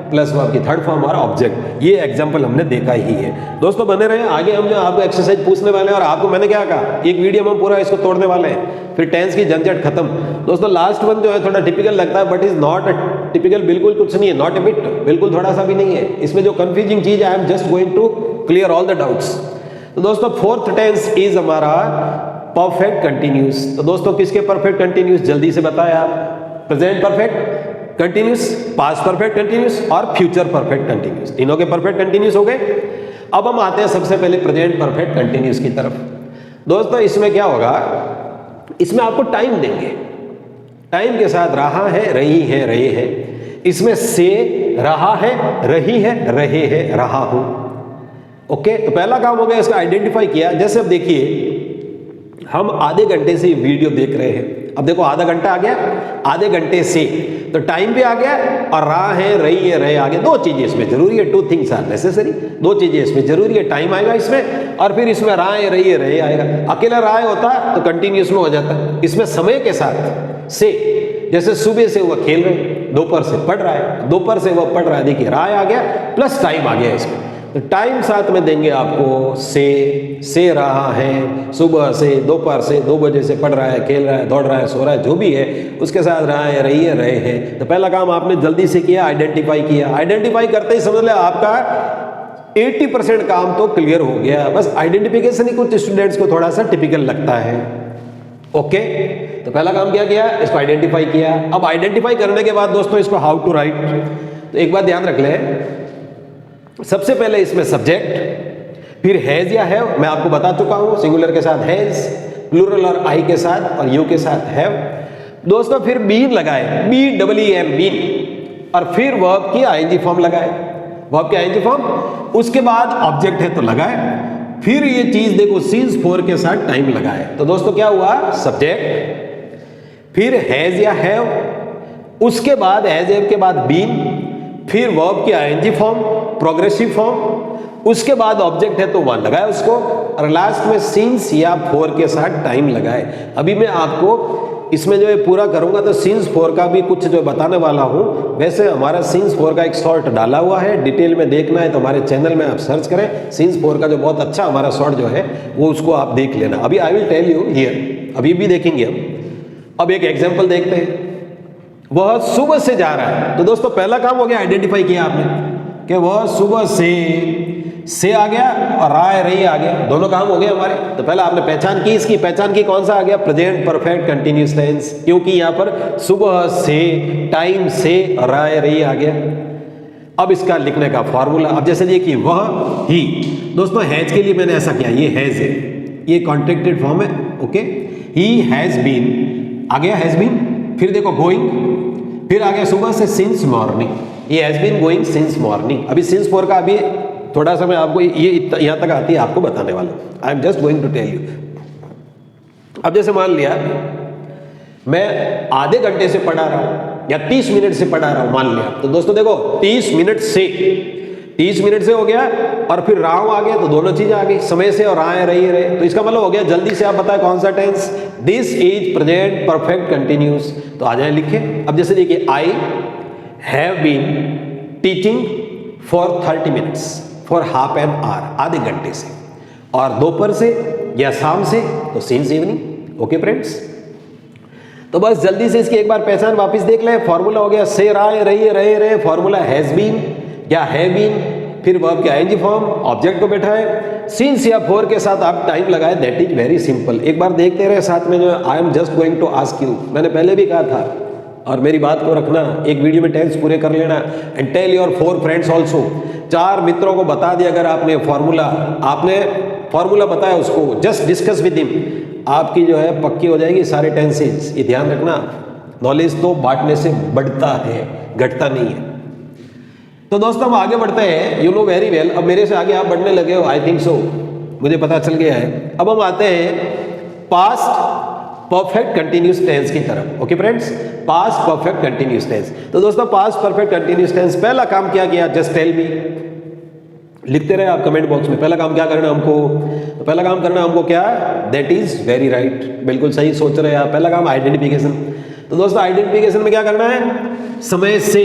प्लस वर्ब की थर्ड फॉर्म और ऑब्जेक्ट। ये एग्जांपल हमने देखा ही है। दोस्तों बने रहे, आगे हम जो आपको एक्सरसाइज पूछने वाले हैं, और आपको मैंने क्या कहा, एक वीडियो में हम पूरा इसको तोड़ने वाले हैं, फिर टेंस की झंझट खत्म। दोस्तों लास्ट वन जो है थोड़ा टिपिकल लगता है, बट इज नॉट टिपिकल, बिल्कुल कुछ नहीं है, नॉट ए बिट, बिल्कुल थोड़ा सा भी नहीं है। इसमें जो कंफ्यूजिंग चीज है, I am just going to clear all the doubts. तो दोस्तों फोर्थ टेंस इज हमारा परफेक्ट कंटिन्यूस। तो दोस्तों किसके परफेक्ट कंटिन्यूस, जल्दी से बताएं आप। Present perfect continuous, past perfect continuous और फ्यूचर परफेक्ट कंटिन्यूस, तीनों के परफेक्ट कंटिन्यूस हो गए। अब हम आते हैं सबसे पहले प्रेजेंट परफेक्ट कंटिन्यूस की तरफ। दोस्तों इसमें क्या होगा, इसमें आपको टाइम देंगे, टाइम के साथ रहा है, रही है, रहे हैं। इसमें से, रहा है, रही है, रहे हैं, रहा हूं। ओके, तो पहला काम हो गया इसका आइडेंटिफाई किया। जैसे अब देखिए हम आधे घंटे से वीडियो देख रहे हैं, अब देखो आधा घंटा आ गया, आधे घंटे से, तो टाइम भी आ गया और रहा है, रही है, रहे आ गया। दो चीजें इसमें जरूरी है, टू थिंग्स आर नेसेसरी, दो चीजें इसमें जरूरी है, टाइम आएगा इसमें और फिर इसमें रहा है, रही है, रहे आएगा। अकेला रहा है होता तो कंटिन्यूस में हो जाता, इसमें समय के साथ से, जैसे सुबह से वह खेल रहे, दोपहर से पढ़ रहा है, दोपहर से वह पढ़ रहा है, देखिए रहा आ गया प्लस टाइम आ गया इसमें। तो टाइम साथ में देंगे आपको, से रहा है, सुबह से, दोपहर से, 2 बजे से पढ़ रहा है, खेल रहा है, दौड़ रहा है, सो रहा है, जो भी है उसके साथ रहा है, रही है, रहे हैं। तो पहला काम आपने जल्दी से किया, आइडेंटिफाई किया। आइडेंटिफाई करते ही समझ ले आपका 80% काम तो क्लियर हो गया। बस आइडेंटिफिकेशन ही कुछ स्टूडेंट्स को थोड़ा सा टिपिकल लगता है। ओके, तो पहला काम क्या किया, इसको आइडेंटिफाई किया। अब आइडेंटिफाई करने के बाद दोस्तों इसको हाउ टू राइट, तो एक बात ध्यान रख लें, सबसे पहले इसमें सब्जेक्ट, फिर हैज या हैव, मैं आपको बता चुका हूं, सिंगुलर के साथ हैज, प्लूरल और आई के साथ और यू के साथ हैव। दोस्तों फिर बीन लगाए, BEEM बीन, और फिर वर्ब की आईएनजी फॉर्म लगाए, वर्ब की आईएनजी फॉर्म, उसके बाद ऑब्जेक्ट है तो लगाए, फिर ये चीज देखो सीज 4 के साथ टाइम लगाए। तो दोस्तों क्या हुआ, सब्जेक्ट, फिर हैज या हैव, उसके बाद हैज हैव के बाद बीन, फिर वर्ब की आईएनजी फॉर्म, प्रोग्रेसिव फॉर्म, उसके बाद ऑब्जेक्ट है तो 1 लगाए उसको, और लास्ट में सिंस या 4 के साथ टाइम लगाए। अभी मैं आपको इसमें जो है पूरा करूंगा तो सीन्स 4 का भी कुछ जो बताने वाला हूं। वैसे हमारा सीन्स 4 का एक शॉर्ट डाला हुआ है, डिटेल में देखना है तो हमारे चैनल में आप सर्च करें सीन्स 4 का, जो बहुत अच्छा हमारा शॉर्ट जो है वो उसको आप देख लेना। अभी I will tell you here, अभी भी देखेंगे हम। अब एक एग्जाम्पल देखते हैं। वह सुबह से जा रहा है, तो दोस्तों पहला काम हो गया, आइडेंटिफाई किया आपने कि वह सुबह से आ गया और राय रही आ गया, दोनों काम हो गए हमारे। तो पहले आपने पहचान की, इसकी पहचान की, कौन सा आ गया, प्रेजेंट परफेक्ट कंटिन्यूअस टेंस, क्योंकि यहां पर सुबह से, टाइम से, राय रही आ गया। अब इसका लिखने का फॉर्मूला, अब जैसे देखिए वह ही, दोस्तों हैज के लिए मैंने ऐसा किया, ये हैज है, ये कॉन्ट्रैक्टेड फॉर्म है, ओके। ही हैज बीन आ गया, हैज बीन, फिर देखो गोइंग, फिर आ गया सुबह से, सिंस मॉर्निंग, ये has been going since morning. अभी सिंस 4 का अभी थोड़ा सा मैं आपको ये यहां तक आती है आपको बताने वाला हूं, I am just going to tell you. अब जैसे मान लिया मैं आधे घंटे से पढ़ा रहा हूं या 30 मिनट से पढ़ा रहा हूं, मान लिया, तो दोस्तों देखो 30 मिनट से हो गया और फिर राव आ गया, तो दोनों चीजें आ गई, समय से और आए रहे, तो इसका मतलब हो गया, जल्दी से आप बताएं कौन सा tense, this is present perfect continuous. तो आ जाए लिखे। अब जैसे देखिए I have been teaching for 30 minutes, for half an hour, आधे घंटे से, और दोपहर से या शाम से तो सिंस इवनिंग, ओके फ्रेंड्स। तो बस जल्दी से इसकी एक बार पहचान वापस देख ले। फॉर्मूला हो गया से, राय रहे, फॉर्मूला हैज बीन या हैव बीन, फिर वर्ब के आईएनजी फॉर्म, ऑब्जेक्ट को बैठाए, सिंस या फॉर के साथ आप टाइम लगाए, दैट इज वेरी सिंपल। एक बार देखते रहे साथ में, जो I am just going to ask you, मैंने पहले भी कहा था, और मेरी बात को रखना, एक वीडियो में टेंस पूरे कर लेना, and tell your 4 friends also, 4 मित्रों को बता दिया अगर आपने फॉर्मूला बताया उसको, जस्ट डिस्कस विद हिम, आपकी जो है पक्की हो जाएगी सारे टेंसेज। ये ध्यान रखना, नॉलेज तो बांटने से बढ़ता है, घटता नहीं है। तो दोस्तों हम आगे बढ़ते हैं, यू नो वेरी वेल, अब मेरे से आगे आप बढ़ने लगे हो, आई थिंक सो, मुझे पता चल गया है। अब हम आते हैं पास्ट परफेक्ट कंटिन्यूअस टेंस की तरफ, okay friends, past perfect continuous tense. तो दोस्तों पास्ट परफेक्ट कंटिन्यूअस टेंस, पहला काम क्या किया, जस्ट टेल मी, लिखते रहे आप कमेंट बॉक्स में, पहला काम क्या करना हमको, तो पहला काम करना हमको क्या, दैट इज वेरी राइट, बिल्कुल सही सोच रहे हैं आप। पहला काम आइडेंटिफिकेशन। तो दोस्तों आइडेंटिफिकेशन में क्या करना है, समय से,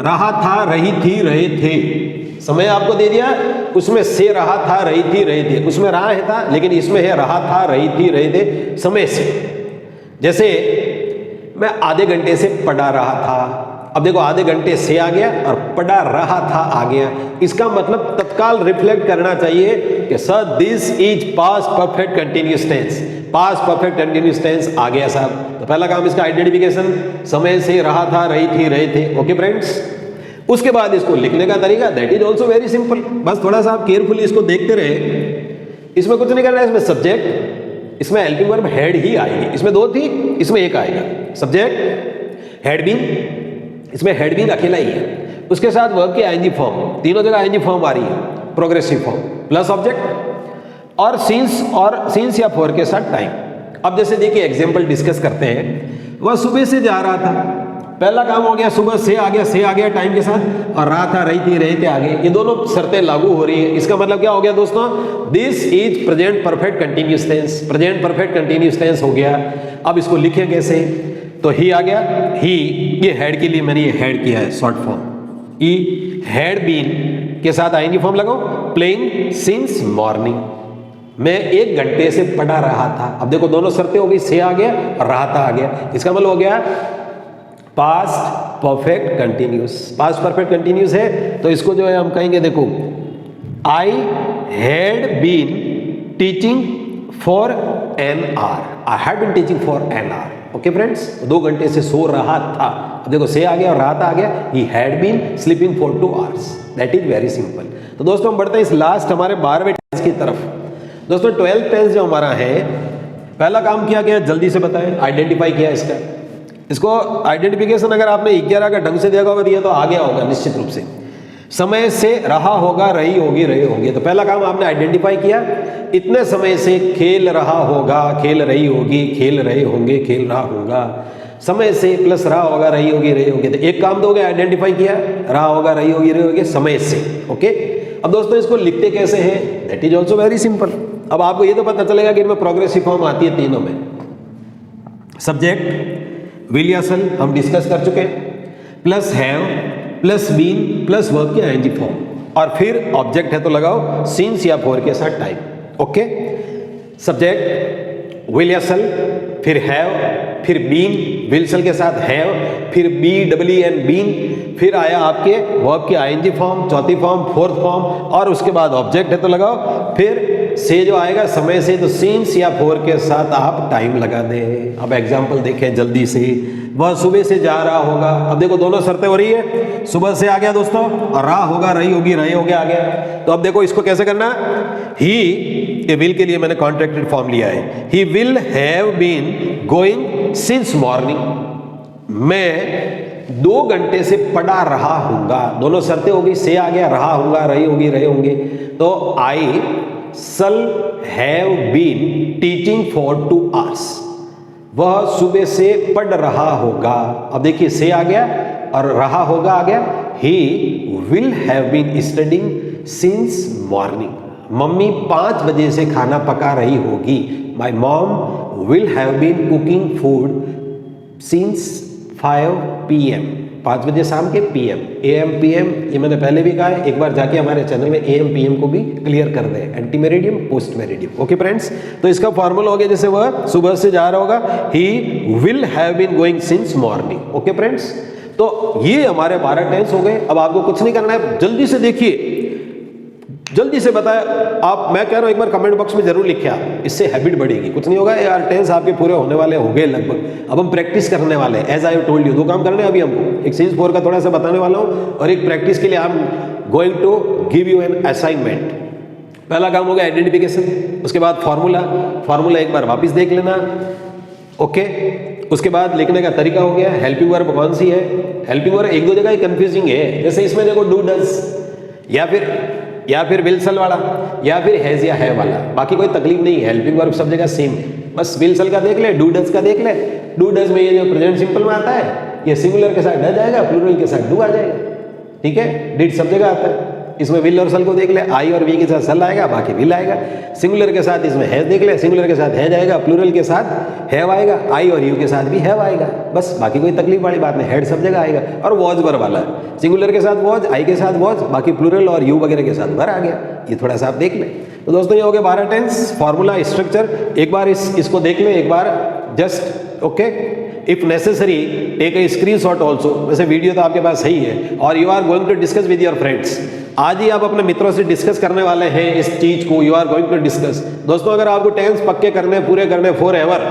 रहा था, रही थी, रहे थे, समय आपको दे दिया, उसमें से रहा था, रही थी, रहे थे, उसमें रहा है था, लेकिन इसमें है रहा था, रही थी, रहे थे, समय से। जैसे मैं आधे घंटे से पढ़ा रहा था, अब देखो आधे घंटे से आ गया और पढ़ा रहा था आ गया, इसका मतलब तत्काल रिफ्लेक्ट करना चाहिए कि sir this is past perfect continuous tense, past perfect continuous tense आ गया साहब। तो पहला काम इसका आइडेंटिफिकेशन, समय से, रहा था, रही थी, रहे थे, ओके फ्रेंड्स। उसके बाद इसको लिखने का तरीका, that is also very simple, बस थोड़ा सा आप केयरफुली इसको देखते रहे, इसमें कुछ नहीं करना है, इसमें सब्जेक्ट, इसमें हेल्पिंग वर्ब हैड ही आएगी, इसमें 2 थी, इसमें 1 आएगा, सब्जेक्ट हैड बीन, इसमें हैड बीन अकेला ही है, उसके साथ वर्ब की आईएनजी फॉर्म, तीनों जगह आईएनजी फॉर्म आ रही है, प्रोग्रेसिव फॉर्म, प्लस ऑब्जेक्ट और सिंस या फॉर के साथ टाइम। अब जैसे देखिए एग्जांपल डिस्कस करते हैं, वह सुबह से जा रहा था, पहला काम हो गया, सुबह से आ गया टाइम के साथ, और रहा था, रही थी, रहे थे आगे, ये दोनों शर्तें लागू हो रही है। इसका मतलब क्या हो गया दोस्तों, this is present perfect continuous tense, present perfect continuous tense हो गया। अब इसको लिखें कैसे, तो ही आ गया, ही, ये हैड के लिए मैंने ये हैड किया है short form, he had been के साथ आईएनजी फॉर्म लगाओ, प्लेइंग सिंस मॉर्निंग, मैं 1 घंटे से पढ़ा रहा था। अब देखो दोनों शर्तें हो गई, से आ गया और रहा था आ गया, इसका मतलब हो गया past perfect continuous. Past perfect continuous है तो इसको जो है हम कहेंगे, देखो I had been teaching for an hour, I had been teaching for an hour, okay friends. 2 घंटे से सो रहा था, अब देखो से आ गया और रहा था आ गया, he had been sleeping for 2 hours, that is very simple. तो दोस्तों हम बढ़ते हैं इस लास्ट हमारे 12वें टेंस की तरफ। दोस्तों 12th टेंस जो हमारा है, पहला काम किया गया, जल्दी से बताएं, आइडेंटिफाई किया इसको आइडेंटिफिकेशन अगर आपने 11 का ढंग से देखा होगा दिया तो आ गया होगा निश्चित रूप से। समय से रहा होगा, रही होगी, रहे होंगे, तो पहला काम आपने आइडेंटिफाई किया, इतने समय से खेल रहा होगा, खेल रही होगी, खेल रहे होंगे, खेल रहा होगा, समय से प्लस रहा होगा, रही होगी, रहे होंगे, तो एक काम तो हो गया, आइडेंटिफाई किया, रहा होगा, रही होगी, रहे होंगे, समय से, ओके। अब दोस्तों इसको लिखते कैसे हैं, that is also very simple. अब आपको ये तो पता चलेगा कि इनमें प्रोग्रेसिव फॉर्म आती है तीनों में, सब्जेक्ट विल या सल हम डिस्कस कर चुके हैं, plus have plus been plus verb की आईएनजी फॉर्म, और फिर ऑब्जेक्ट है तो लगाओ सिंस या फॉर के साथ टाइम। ओके, सब्जेक्ट विल या सल, फिर हैव, फिर बीन विल सल के साथ हैव, फिर बी डब्ल्यू एन बीन, फिर आया आपके वर्ब की आईएनजी फॉर्म, चौथी फॉर्म, फोर्थ फॉर्म, और उसके बाद ऑब्जेक्ट है तो लगाओ, फिर से जो आएगा समय से तो सिंस या फोर के साथ आप टाइम लगा दें। अब एग्जांपल देखें जल्दी से। वह सुबह से जा रहा होगा, अब देखो दोनों शर्तें हो रही है, सुबह से आ गया दोस्तों, और रहा होगा रही होगी, रहे हो गया आ गया। तो अब देखो इसको कैसे करना, ही ये विल के लिए मैंने कॉन्ट्रैक्टेड फॉर्म लिया है, he will have been going since morning, मैं 2 घंटे से पढ़ा रहा हूंगा, दोनों शर्तें हो गई, से आ गया, रहा हूंगा, रही होगी, रहे होंगे। तो आई shall have been teaching for 2 hours, वह सुबह से पढ़ रहा होगा। अब देखिए से आ गया और रहा होगा आ गया, he will have been studying since morning, mummy 5 बजे से खाना पका रही होगी, my mom will have been cooking food since 5 PM, 5 बजे शाम के PM, AM PM ये मैंने पहले भी कहा है, एक बार जाके हमारे चैनल में AM PM को भी क्लियर कर दें, anti meridiem post meridiem. Okay friends, तो इसका फॉर्मूला हो गया, जैसे वह सुबह से जा रहा होगा, he will have been going since morning. Okay friends, तो ये हमारे 12 टेंस हो गए। अब आपको कुछ नहीं करना है, जल्दी से देखिए, जल्दी से बताए आप, मैं कह रहा हूं एक बार कमेंट बॉक्स में जरूर लिखिए आप, इससे हैबिट बढ़ेगी। कुछ नहीं होगा यार, टेंस आपके पूरे होने वाले हो गए लगभग। अब हम प्रैक्टिस करने वाले हैं, एज आई टोल्ड यू, 2 काम करने हैं अभी हमको, एक सिंस 4 का थोड़ा सा बताने वाला हूं, और एक प्रैक्टिस के लिए I am going to give you an assignment. पहला काम हो गया आइडेंटिफिकेशन, उसके बाद फॉर्मूला एक बार वापिस देख लेना। ओके, उसके बाद लिखने का तरीका हो गया, हेल्पिंग वर्ब कौन सी है, हेल्पिंग वर्ब 1-2 जगह कंफ्यूजिंग है, जैसे इसमें देखो डू डज, या फिर विल सल वाला, या फिर हैज या है वाला, बाकी कोई तकलीफ नहीं है, हेल्पिंग वर्ब सब जगह सेम है। बस विल सल का देख ले, डू डज का देख ले, डू डज में ये जो प्रेजेंट सिंपल में आता है, ये सिंगुलर के साथ डज आएगा, प्लूरल के साथ डू आ जाएगा, ठीक है, डिड सब जगह आता है। इसमें विल और सल को देख ले, आई और वी के साथ सल आएगा, बाकी विल आएगा। सिंगुलर के साथ इसमें हैज देख ले, सिंगुलर के साथ हैज आएगा, प्लूरल के साथ हैव आएगा, आई और यू के साथ भी हैव आएगा, बस बाकी कोई तकलीफ वाली बात नहीं, हेड सब जगह आएगा। और वॉज वर वाला, सिंगुलर के साथ वॉज, आई के साथ वॉज, बाकी प्लूरल और यू वगैरह के साथ वर आ गया। ये थोड़ा सा आप देख ले। तो दोस्तों ये हो गए 12 टेंस, फॉर्मूला, स्ट्रक्चर, एक बार इसको देख ले, एक बार just okay, if necessary take a screenshot also. वैसे वीडियो तो आपके पास सही है, और you are going to discuss with your friends, आज ही आप अपने मित्रों से डिस्कस करने वाले हैं इस चीज को, you are going to discuss. दोस्तों अगर आपको टेंस पक्के करने, पूरे करने फॉर एवर,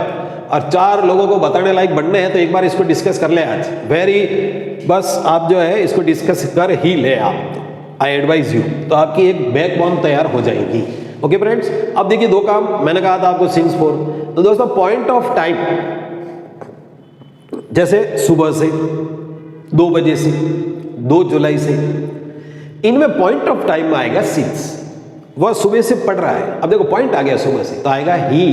और 4 लोगों को बताने लायक बनने हैं, तो एक बार इसको डिस्कस कर ले आज, बस आप जो है इसको डिस्कस कर ही ले आप, आई एडवाइज यू, तो आपकी एक बैकबोन तैयार हो जाएगी। ओके फ्रेंड्स, अब देखिए 2 काम मैंने कहा था आपको सिंस 4। तो दोस्तों पॉइंट ऑफ टाइम, जैसे सुबह से, 2 बजे से, 2 जुलाई से, इनमें पॉइंट ऑफ टाइम में आएगा सिंस, वह सुबह से पढ़ रहा है। अब देखो पॉइंट आ गया सुबह से, तो आएगा he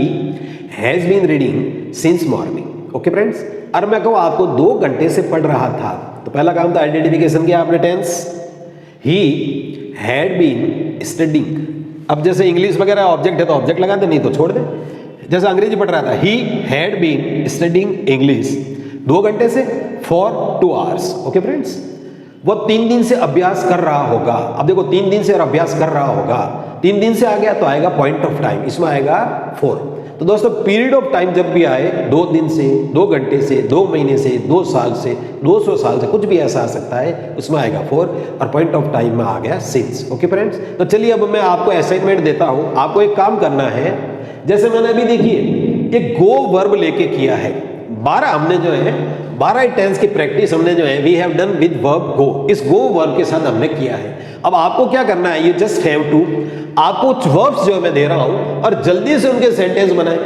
has been reading since morning. Okay friends, और मैं कहूँ आपको 2 घंटे से पढ़ रहा था, तो पहला काम था आइडेंटिफिकेशन किया आपने, tense, he had been studying. अब जैसे इंग्लिश वगैरह ऑब्जेक्ट है तो ऑब्जेक्ट लगा दे, नहीं तो छोड़ दे। जैसे अंग्रेजी पढ़ रहा था, he had been studying English 2 घंटे से फॉर 2 आवर्स। ओके फ्रेंड्स, वो 3 दिन से अभ्यास कर रहा होगा। अब देखो 3 दिन से और अभ्यास कर रहा होगा, 3 दिन से आ गया तो आएगा पॉइंट ऑफ टाइम, इसमें आएगा 4। तो दोस्तों पीरियड ऑफ टाइम जब भी आए, 2 दिन से, 2 घंटे से, 2 महीने से, 2 साल से, 200 साल से, कुछ भी ऐसा आ सकता है, उसमें आएगा 4, और पॉइंट ऑफ टाइम में आ गया सिंस। ओके फ्रेंड्स, तो चलिए अब मैं आपको असाइनमेंट देता हूं, आपको एक काम करना है, जैसे मैंने अभी देखिए एक गो वर्ब लेके किया है, 12 हमने जो है 12 टेंस की प्रैक्टिस हमने जो है we have done with verb go, इस गो वर्ब के साथ हमने किया है। अब आपको क्या करना है, यू जस्ट हैव टू, आपको वर्ब्स जो मैं दे रहा हूं और जल्दी से उनके सेंटेंस बनाए।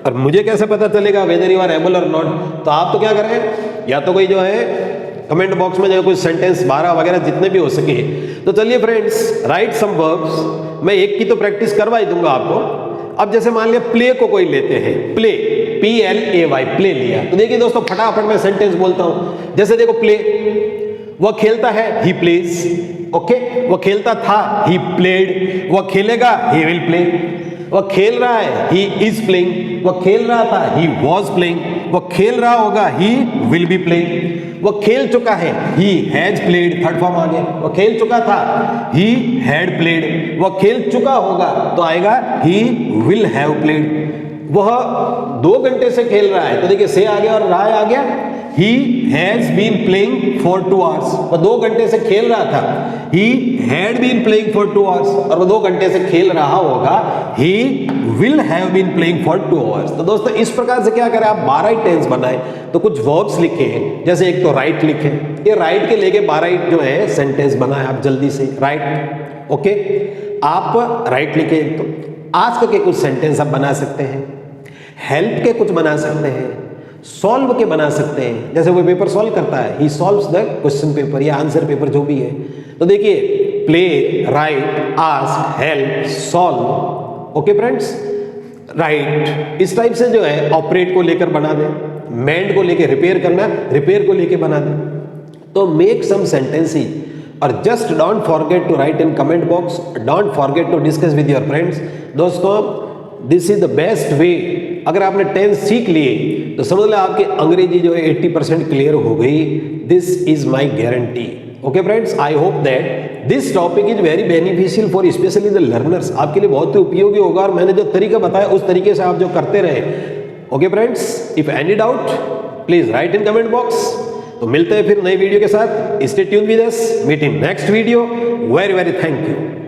और मुझे कैसे पता चलेगा वेदर यू आर एबल और नॉट, तो आप तो क्या करें, या तो कोई जो है कमेंट बॉक्स में जो कुछ सेंटेंस 12 वगैरह जितने भी हो सके, तो चलिए फ्रेंड्स राइट सम वर्ब्स, मैं एक की तो प्रैक्टिस करवा ही दूंगा आपको। अब जैसे मान लिया प्ले को कोई लेते हैं, प्ले, PLAY, प्ले लिया, तो देखिए दोस्तों फटाफट मैं सेंटेंस बोलता हूं। जैसे देखो प्ले, वह खेलता है, ही प्लेज। ओके, वह खेलता था, ही प्लेड। वह खेलेगा, ही विल प्ले। वह खेल रहा है, ही इज प्लेइंग। वह खेल रहा था, ही वॉज प्लेइंग। वो खेल रहा होगा, ही विल बी प्लेइंग। वो खेल चुका है, he has played, third form आ गया। वो खेल चुका था, ही हैड प्लेड। वो खेल चुका होगा तो आएगा ही विल हैव प्लेड। वह 2 घंटे से खेल रहा है तो देखिए से आ गया और रहा आ गया। He has been playing for 2 hours. वो 2 घंटे से खेल रहा था, he had been playing for 2 hours. और वो 2 घंटे से खेल रहा होगा, he will have been playing for 2 hours. तो दोस्तों इस प्रकार से क्या करें, आप 12 ही टेंस बनाए तो कुछ वर्ब्स लिखे हैं, जैसे एक तो राइट लिखे, ये राइट के लेके 12 ही जो है सेंटेंस बनाए आप जल्दी से। राइट, ओके, आप राइट लिखे। तो आस्क के कुछ सेंटेंस आप बना सकते हैं, हेल्प के कुछ बना सकते हैं, सॉल्व के बना सकते हैं, जैसे वो पेपर सॉल्व करता है, ही सॉल्व्स द क्वेश्चन पेपर या आंसर पेपर जो भी है। तो देखिए play, right, ask, help, solve. Okay friends, right इस टाइप से जो है ऑपरेट को लेकर बना दे, मेंड को लेकर रिपेयर करना, रिपेयर को लेकर बना दे। तो मेक सम सेंटेंसेस और just don't forget to write in comment box, don't forget to discuss with your friends. दोस्तों this is the best way. अगर आपने टेंस सीख लिए तो समझ लो आपकी अंग्रेजी जो है 80% क्लियर हो गई। This is my guarantee. Okay friends, I hope that this topic is very beneficial for specially the learners. आपके लिए बहुत ही उपयोगी होगा और मैंने जो तरीका बताया उस तरीके से आप जो करते रहे। Okay friends, if any doubt please write in comment box. तो मिलते हैं फिर नई वीडियो के साथ। Stay tune with us, meet in next video. Very very thank you.